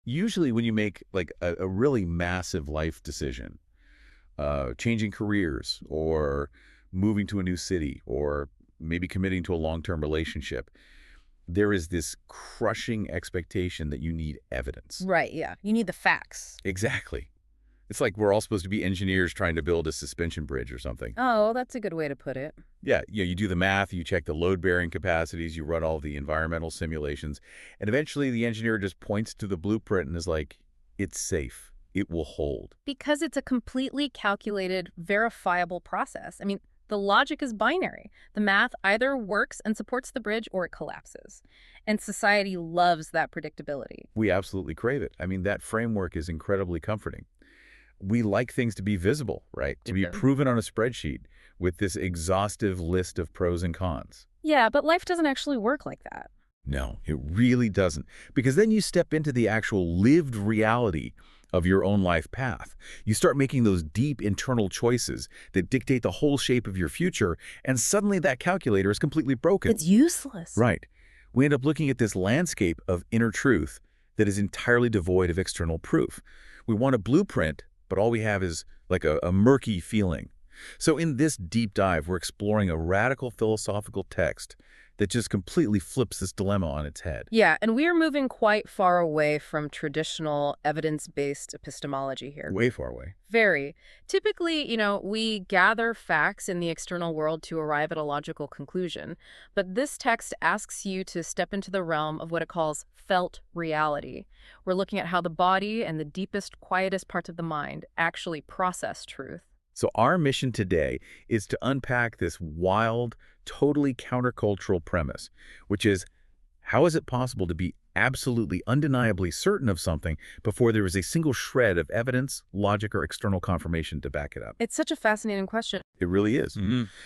Usually when you make like a really massive life decision, changing careers or moving to a new city or maybe committing to a long-term relationship, there is this crushing expectation that you need evidence. Right, yeah. You need the facts. Exactly. It's like we're all supposed to be engineers trying to build a suspension bridge or something. Oh, that's a good way to put it. Yeah, you do the math, you check the load-bearing capacities, you run all the environmental simulations, and eventually the engineer just points to the blueprint and is like, it's safe. It will hold. Because it's a completely calculated, verifiable process. I mean, the logic is binary. The math either works and supports the bridge or it collapses. And society loves that predictability. We absolutely crave it. I mean, that framework is incredibly comforting. We like things to be visible, right? To be proven on a spreadsheet with this exhaustive list of pros and cons. Yeah, but life doesn't actually work like that. No, it really doesn't. Because then you step into the actual lived reality of your own life path. You start making those deep internal choices that dictate the whole shape of your future, and suddenly that calculator is completely broken. It's useless. Right. We end up looking at this landscape of inner truth that is entirely devoid of external proof. We want a blueprint, but all we have is like a murky feeling. So in this deep dive, we're exploring a radical philosophical text that just completely flips this dilemma on its head. Yeah, and we are moving quite far away from traditional evidence-based epistemology here. Way far away. Very. Typically, we gather facts in the external world to arrive at a logical conclusion. But this text asks you to step into the realm of what it calls felt reality. We're looking at how the body and the deepest, quietest parts of the mind actually process truth. So our mission today is to unpack this wild, totally countercultural premise, which is, how is it possible to be absolutely undeniably certain of something before there is a single shred of evidence, logic, or external confirmation to back it up? It's such a fascinating question. It really is.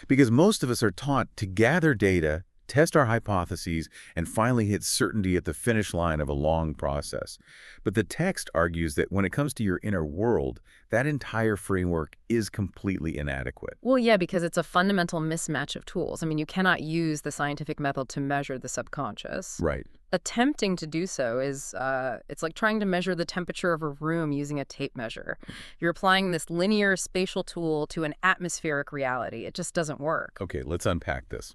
Because most of us are taught to gather data, test our hypotheses, and finally hit certainty at the finish line of a long process. But the text argues that when it comes to your inner world, that entire framework is completely inadequate. Well, yeah, because it's a fundamental mismatch of tools. I mean, you cannot use the scientific method to measure the subconscious. Right. Attempting to do so is, it's like trying to measure the temperature of a room using a tape measure. You're applying this linear spatial tool to an atmospheric reality. It just doesn't work. Okay, let's unpack this.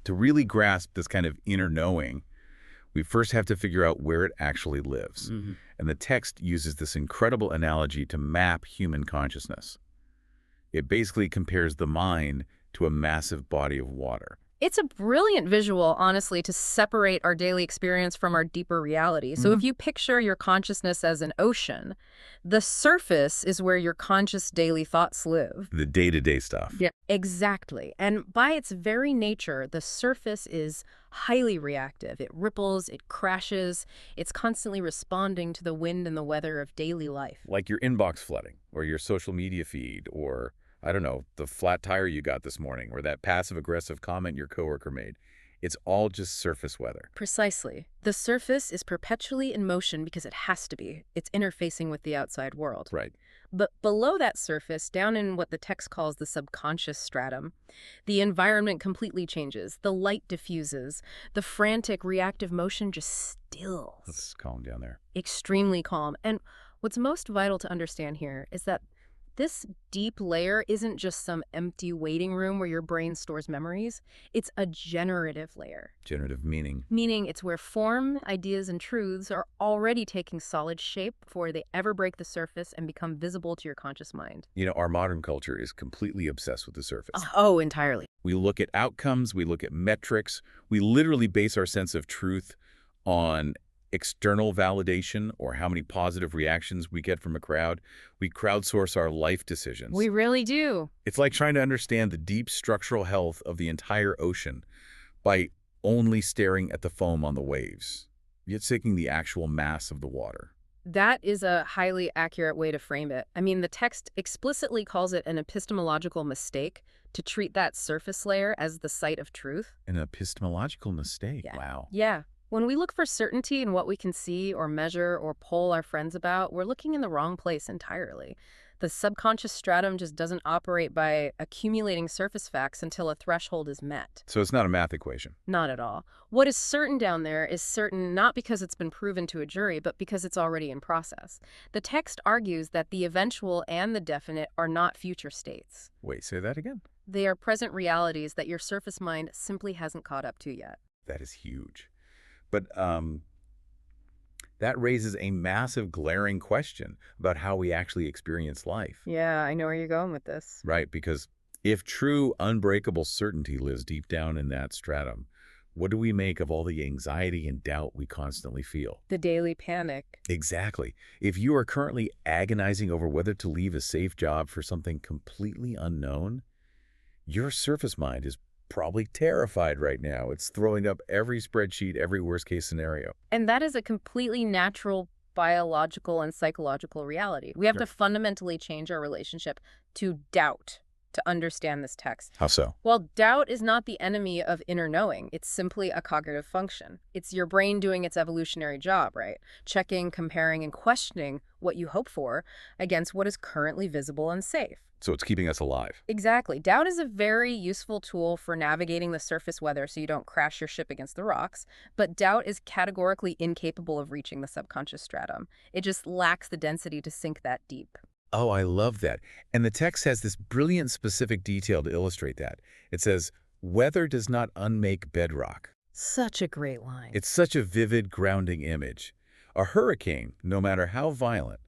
To really grasp this kind of inner knowing, we first have to figure out where it actually lives. And the text uses this incredible analogy to map human consciousness. It basically compares the mind to a massive body of water. It's a brilliant visual, honestly, to separate our daily experience from our deeper reality. So if you picture your consciousness as an ocean, the surface is where your conscious daily thoughts live. The day-to-day stuff. Yeah, exactly. And by its very nature, the surface is highly reactive. It ripples, it crashes, it's constantly responding to the wind and the weather of daily life. Like your inbox flooding, or your social media feed, or I don't know, the flat tire you got this morning, or that passive-aggressive comment your coworker made. It's all just surface weather. Precisely. The surface is perpetually in motion because it has to be. It's interfacing with the outside world. Right. But below that surface, down in what the text calls the subconscious stratum, the environment completely changes. The light diffuses. The frantic, reactive motion just stills. Let's calm down there. Extremely calm. And what's most vital to understand here is that this deep layer isn't just some empty waiting room where your brain stores memories. It's a generative layer. Generative meaning. Meaning it's where form, ideas, and truths are already taking solid shape before they ever break the surface and become visible to your conscious mind. Our modern culture is completely obsessed with the surface. Oh, entirely. We look at outcomes, we look at metrics, we literally base our sense of truth on external validation or how many positive reactions we get from a crowd. We crowdsource our life decisions. We really do. It's like trying to understand the deep structural health of the entire ocean by only staring at the foam on the waves, yet seeking the actual mass of the water. That is a highly accurate way to frame it. I mean, the text explicitly calls it an epistemological mistake to treat that surface layer as the site of truth. An epistemological mistake? Yeah. Wow. Yeah. When we look for certainty in what we can see or measure or poll our friends about, we're looking in the wrong place entirely. The subconscious stratum just doesn't operate by accumulating surface facts until a threshold is met. So it's not a math equation. Not at all. What is certain down there is certain not because it's been proven to a jury, but because it's already in process. The text argues that the eventual and the definite are not future states. Wait, say that again? They are present realities that your surface mind simply hasn't caught up to yet. That is huge. But that raises a massive glaring question about how we actually experience life. Yeah, I know where you're going with this. Right, because if true unbreakable certainty lives deep down in that stratum, what do we make of all the anxiety and doubt we constantly feel? The daily panic. Exactly. If you are currently agonizing over whether to leave a safe job for something completely unknown, your surface mind is probably terrified right now. It's throwing up every spreadsheet, every worst-case scenario. And that is a completely natural biological and psychological reality. We have to fundamentally change our relationship to doubt to understand this text. How so? Well, doubt is not the enemy of inner knowing. It's simply a cognitive function. It's your brain doing its evolutionary job, right? Checking, comparing, and questioning what you hope for against what is currently visible and safe. So it's keeping us alive. Exactly. Doubt is a very useful tool for navigating the surface weather so you don't crash your ship against the rocks, but doubt is categorically incapable of reaching the subconscious stratum. It just lacks the density to sink that deep. Oh, I love that. And the text has this brilliant specific detail to illustrate that. It says, weather does not unmake bedrock. Such a great line. It's such a vivid, grounding image. A hurricane, no matter how violent,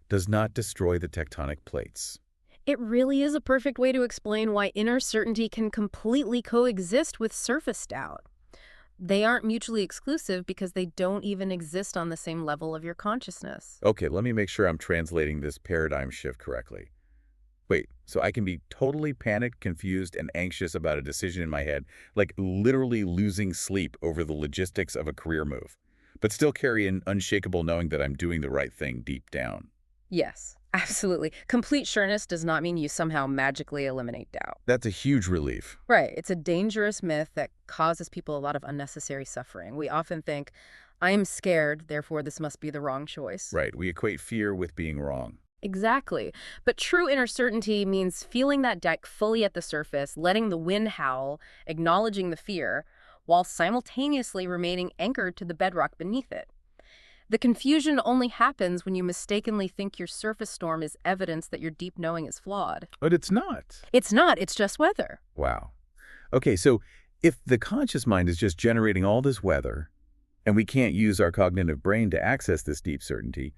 does not destroy the tectonic plates. It really is a perfect way to explain why inner certainty can completely coexist with surface doubt. They aren't mutually exclusive because they don't even exist on the same level of your consciousness. Okay, let me make sure I'm translating this paradigm shift correctly. Wait, so I can be totally panicked, confused, and anxious about a decision in my head, like literally losing sleep over the logistics of a career move, but still carry an unshakable knowing that I'm doing the right thing deep down. Yes, absolutely. Complete sureness does not mean you somehow magically eliminate doubt. That's a huge relief. Right. It's a dangerous myth that causes people a lot of unnecessary suffering. We often think, I'm scared, therefore this must be the wrong choice. Right, we equate fear with being wrong. Exactly. But true inner certainty means feeling that deck fully at the surface, letting the wind howl, acknowledging the fear, while simultaneously remaining anchored to the bedrock beneath it. The confusion only happens when you mistakenly think your surface storm is evidence that your deep knowing is flawed. But it's not. It's not, it's just weather. Wow. Okay, so if the conscious mind is just generating all this weather, and we can't use our cognitive brain to access this deep certainty,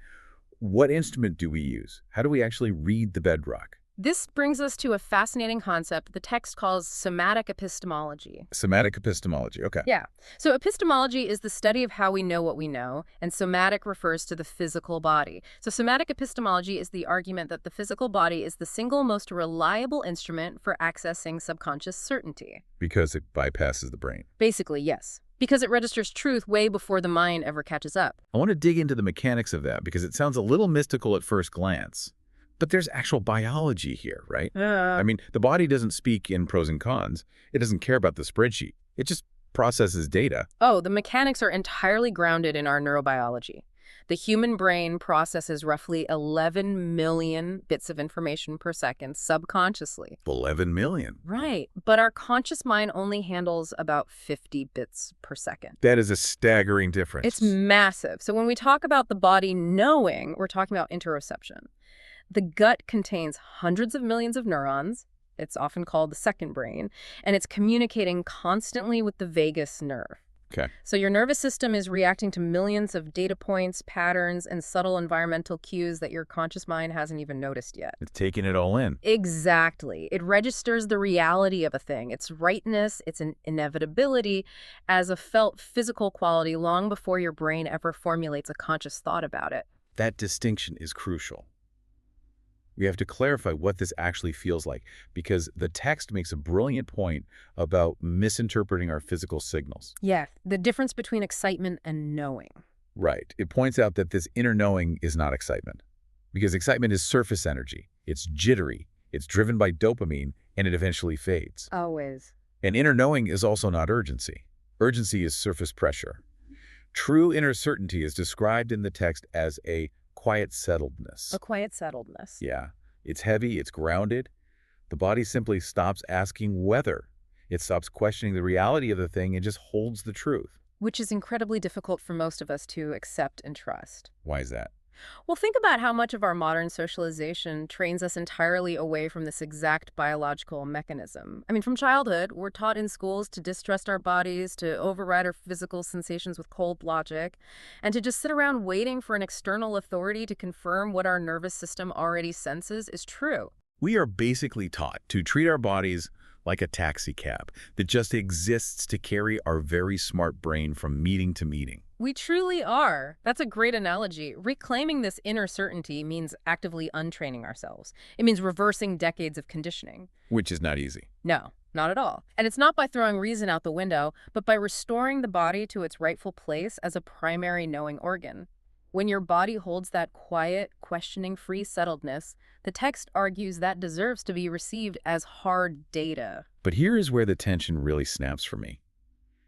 what instrument do we use? How do we actually read the bedrock? This brings us to a fascinating concept the text calls somatic epistemology. Somatic epistemology, okay. Yeah. So epistemology is the study of how we know what we know, and somatic refers to the physical body. So somatic epistemology is the argument that the physical body is the single most reliable instrument for accessing subconscious certainty. Because it bypasses the brain. Basically, yes. Because it registers truth way before the mind ever catches up. I want to dig into the mechanics of that because it sounds a little mystical at first glance. But there's actual biology here, right? I mean, the body doesn't speak in pros and cons. It doesn't care about the spreadsheet. It just processes data. Oh, the mechanics are entirely grounded in our neurobiology. The human brain processes roughly 11 million bits of information per second subconsciously. 11 million. Right, but our conscious mind only handles about 50 bits per second. That is a staggering difference. It's massive. So when we talk about the body knowing, we're talking about interoception. The gut contains hundreds of millions of neurons. It's often called the second brain, and it's communicating constantly with the vagus nerve. Okay. So your nervous system is reacting to millions of data points, patterns, and subtle environmental cues that your conscious mind hasn't even noticed yet. It's taking it all in. Exactly. It registers the reality of a thing, its rightness, its inevitability, as a felt physical quality long before your brain ever formulates a conscious thought about it. That distinction is crucial. We have to clarify what this actually feels like because the text makes a brilliant point about misinterpreting our physical signals. Yeah, the difference between excitement and knowing. Right. It points out that this inner knowing is not excitement because excitement is surface energy. It's jittery. It's driven by dopamine, and it eventually fades. Always. And inner knowing is also not urgency. Urgency is surface pressure. True inner certainty is described in the text as a quiet settledness. A quiet settledness. Yeah. It's heavy, it's grounded. The body simply stops asking whether. It stops questioning the reality of the thing and just holds the truth. Which is incredibly difficult for most of us to accept and trust. Why is that? Well, think about how much of our modern socialization trains us entirely away from this exact biological mechanism. I mean, from childhood, we're taught in schools to distrust our bodies, to override our physical sensations with cold logic, and to just sit around waiting for an external authority to confirm what our nervous system already senses is true. We are basically taught to treat our bodies like a taxi cab that just exists to carry our very smart brain from meeting to meeting. We truly are. That's a great analogy. Reclaiming this inner certainty means actively untraining ourselves. It means reversing decades of conditioning. Which is not easy. No, not at all. And it's not by throwing reason out the window, but by restoring the body to its rightful place as a primary knowing organ. When your body holds that quiet, questioning-free settledness, the text argues that deserves to be received as hard data. But here is where the tension really snaps for me.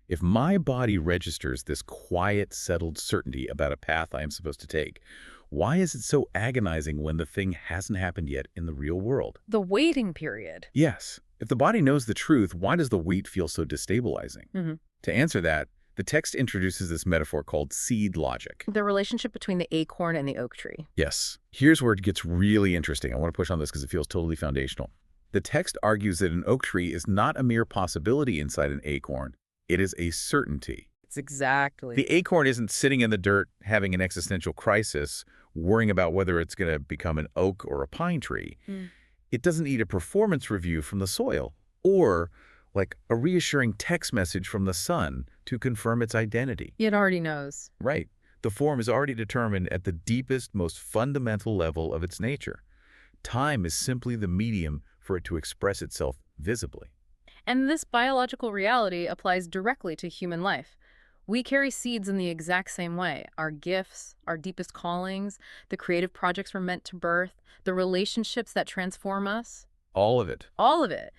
If my body registers this quiet, settled certainty about a path I am supposed to take, why is it so agonizing when the thing hasn't happened yet in the real world? The waiting period. Yes. If the body knows the truth, why does the wait feel so destabilizing? To answer that, the text introduces this metaphor called seed logic. The relationship between the acorn and the oak tree. Yes. Here's where it gets really interesting. I want to push on this because it feels totally foundational. The text argues that an oak tree is not a mere possibility inside an acorn. It is a certainty. It's exactly. The acorn isn't sitting in the dirt having an existential crisis, worrying about whether it's going to become an oak or a pine tree. It doesn't need a performance review from the soil or like a reassuring text message from the sun to confirm its identity. It already knows. Right. The form is already determined at the deepest, most fundamental level of its nature. Time is simply the medium for it to express itself visibly. And this biological reality applies directly to human life. We carry seeds in the exact same way. Our gifts, our deepest callings, the creative projects we're meant to birth, the relationships that transform us. All of it. All of it.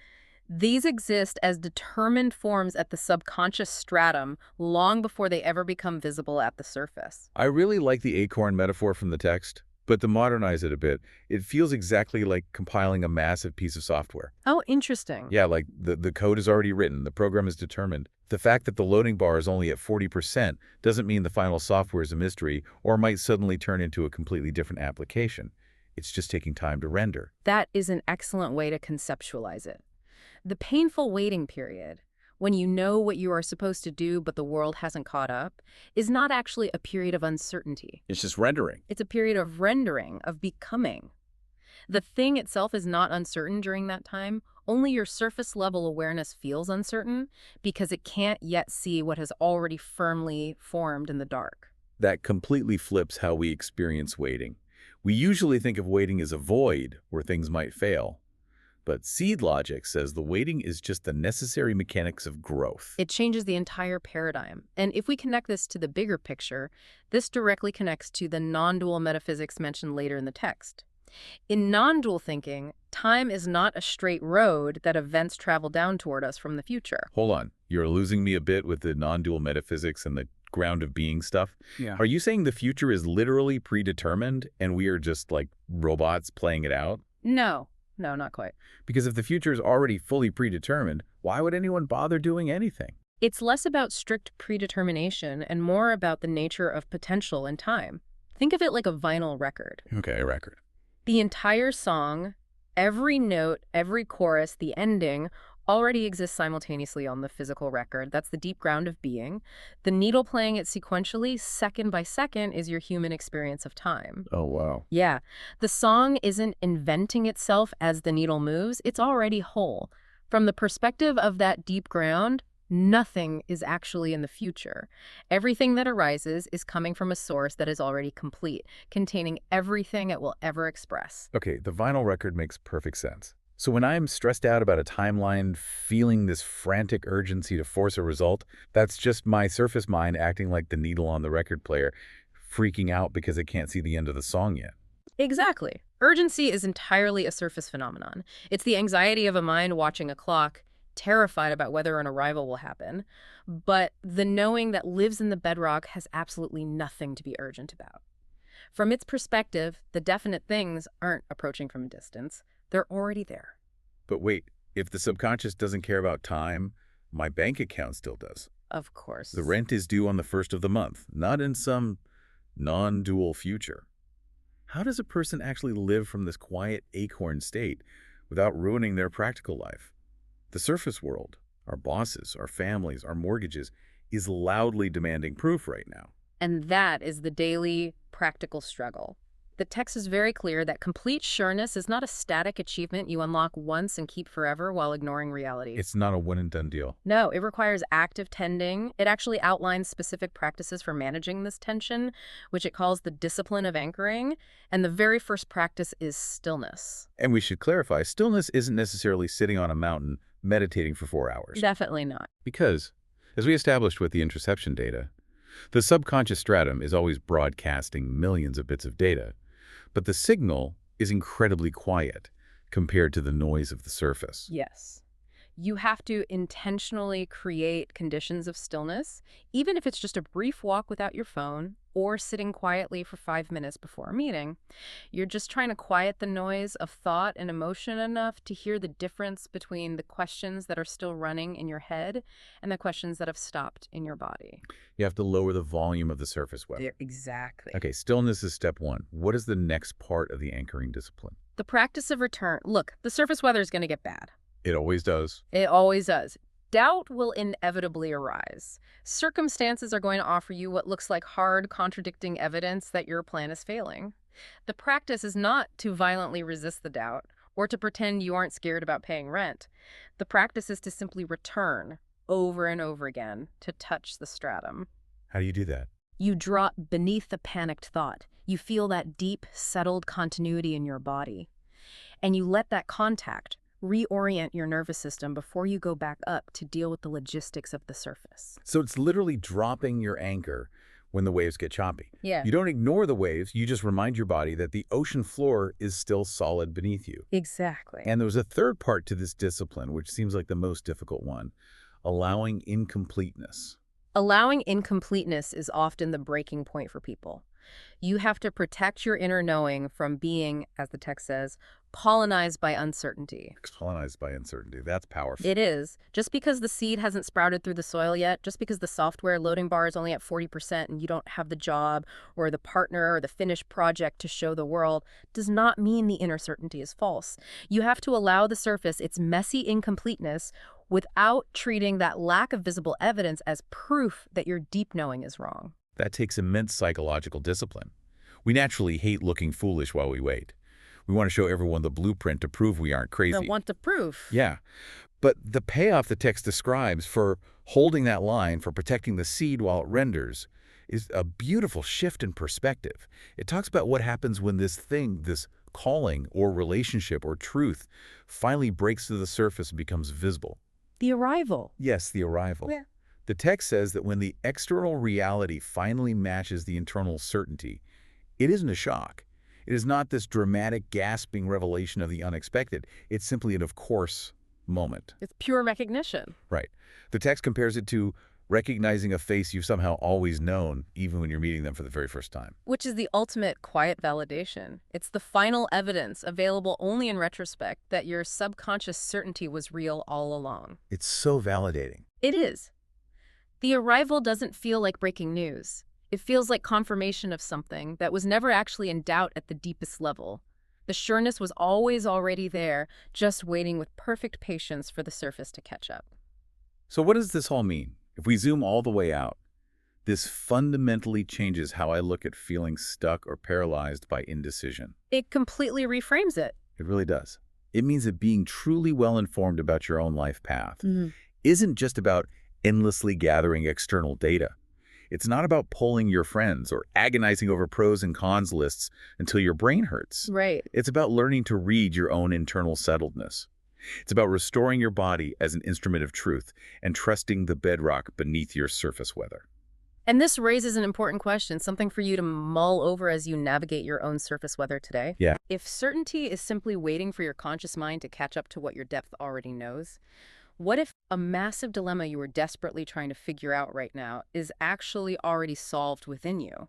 These exist as determined forms at the subconscious stratum long before they ever become visible at the surface. I really like the acorn metaphor from the text, but to modernize it a bit, it feels exactly like compiling a massive piece of software. Oh, interesting. Yeah, like the code is already written, the program is determined. The fact that the loading bar is only at 40% doesn't mean the final software is a mystery or might suddenly turn into a completely different application. It's just taking time to render. That is an excellent way to conceptualize it. The painful waiting period, when you know what you are supposed to do but the world hasn't caught up, is not actually a period of uncertainty. It's just rendering. It's a period of rendering, of becoming. The thing itself is not uncertain during that time. Only your surface-level awareness feels uncertain because it can't yet see what has already firmly formed in the dark. That completely flips how we experience waiting. We usually think of waiting as a void where things might fail. But seed logic says the waiting is just the necessary mechanics of growth. It changes the entire paradigm. And if we connect this to the bigger picture, this directly connects to the non-dual metaphysics mentioned later in the text. In non-dual thinking, time is not a straight road that events travel down toward us from the future. Hold on. You're losing me a bit with the non-dual metaphysics and the ground of being stuff. Yeah. Are you saying the future is literally predetermined and we are just like robots playing it out? No, not quite. Because if the future is already fully predetermined, why would anyone bother doing anything? It's less about strict predetermination and more about the nature of potential and time. Think of it like a vinyl record. Okay, a record. The entire song, every note, every chorus, the ending, already exists simultaneously on the physical record. That's the deep ground of being. The needle playing it sequentially, second by second, is your human experience of time. Oh, wow. Yeah. The song isn't inventing itself as the needle moves. It's already whole. From the perspective of that deep ground, nothing is actually in the future. Everything that arises is coming from a source that is already complete, containing everything it will ever express. Okay, the vinyl record makes perfect sense. So when I'm stressed out about a timeline, feeling this frantic urgency to force a result, that's just my surface mind acting like the needle on the record player, freaking out because it can't see the end of the song yet. Exactly. Urgency is entirely a surface phenomenon. It's the anxiety of a mind watching a clock, terrified about whether an arrival will happen. But the knowing that lives in the bedrock has absolutely nothing to be urgent about. From its perspective, the definite things aren't approaching from a distance. They're already there. But wait, if the subconscious doesn't care about time, my bank account still does. Of The course. rent is due on the first of the month, not in some non-dual future. How does a person actually live from this quiet acorn state without ruining their practical life? The surface world, our bosses, our families, our mortgages, is loudly demanding proof right now. And that is the daily, practical struggle. The text is very clear that complete sureness is not a static achievement you unlock once and keep forever while ignoring reality. It's not a one-and-done deal. No, it requires active tending. It actually outlines specific practices for managing this tension, which it calls the discipline of anchoring. And the very first practice is stillness. And we should clarify, stillness isn't necessarily sitting on a mountain meditating for 4 hours. Definitely not. Because, as we established with the interception data, the subconscious stratum is always broadcasting millions of bits of data, but the signal is incredibly quiet compared to the noise of the surface. Yes. You have to intentionally create conditions of stillness, even if it's just a brief walk without your phone or sitting quietly for 5 minutes before a meeting. You're just trying to quiet the noise of thought and emotion enough to hear the difference between the questions that are still running in your head and the questions that have stopped in your body. You have to lower the volume of the surface web. Exactly. Okay, stillness is step one. What is the next part of the anchoring discipline? The practice of return. Look, the surface weather is going to get bad. It always does. It always does. Doubt will inevitably arise. Circumstances are going to offer you what looks like hard, contradicting evidence that your plan is failing. The practice is not to violently resist the doubt or to pretend you aren't scared about paying rent. The practice is to simply return over and over again to touch the stratum. How do you do that? You drop beneath the panicked thought. You feel that deep, settled continuity in your body. And you let that contact reorient your nervous system before you go back up to deal with the logistics of the surface. So it's literally dropping your anchor when the waves get choppy. Yeah. You don't ignore the waves, you just remind your body that the ocean floor is still solid beneath you. Exactly. And there's a third part to this discipline, which seems like the most difficult one, allowing incompleteness. Allowing incompleteness is often the breaking point for people. You have to protect your inner knowing from being, as the text says, colonized by uncertainty. Colonized by uncertainty. That's powerful. It is. Just because the seed hasn't sprouted through the soil yet, just because the software loading bar is only at 40% and you don't have the job or the partner or the finished project to show the world, does not mean the inner certainty is false. You have to allow the surface its messy incompleteness without treating that lack of visible evidence as proof that your deep knowing is wrong. That takes immense psychological discipline. We naturally hate looking foolish while we wait. We want to show everyone the blueprint to prove we aren't crazy. I want the proof. Yeah. But the payoff the text describes for holding that line, for protecting the seed while it renders, is a beautiful shift in perspective. It talks about what happens when this thing, this calling or relationship or truth, finally breaks to the surface and becomes visible. The arrival. Yes, the arrival. Yeah. The text says that when the external reality finally matches the internal certainty, it isn't a shock. It is not this dramatic, gasping revelation of the unexpected. It's simply an of course moment. It's pure recognition. Right. The text compares it to recognizing a face you've somehow always known, even when you're meeting them for the very first time. Which is the ultimate quiet validation. It's the final evidence, available only in retrospect, that your subconscious certainty was real all along. It's so validating. It is. The arrival doesn't feel like breaking news. It feels like confirmation of something that was never actually in doubt at the deepest level. The sureness was always already there, just waiting with perfect patience for the surface to catch up. So what does this all mean? If we zoom all the way out, this fundamentally changes how I look at feeling stuck or paralyzed by indecision. It completely reframes it. It really does. It means that being truly well-informed about your own life path isn't just about endlessly gathering external data. It's not about polling your friends or agonizing over pros and cons lists until your brain hurts. Right. It's about learning to read your own internal settledness. It's about restoring your body as an instrument of truth and trusting the bedrock beneath your surface weather. And this raises an important question, something for you to mull over as you navigate your own surface weather today. Yeah. If certainty is simply waiting for your conscious mind to catch up to what your depth already knows, what if a massive dilemma you are desperately trying to figure out right now is actually already solved within you?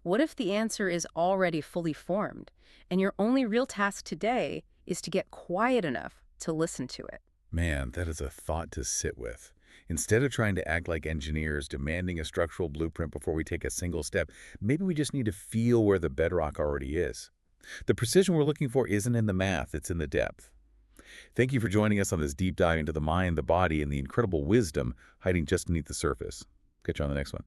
What if the answer is already fully formed, and your only real task today is to get quiet enough to listen to it? Man, that is a thought to sit with. Instead of trying to act like engineers demanding a structural blueprint before we take a single step, maybe we just need to feel where the bedrock already is. The precision we're looking for isn't in the math, it's in the depth. Thank you for joining us on this deep dive into the mind, the body, and the incredible wisdom hiding just beneath the surface. Catch you on the next one.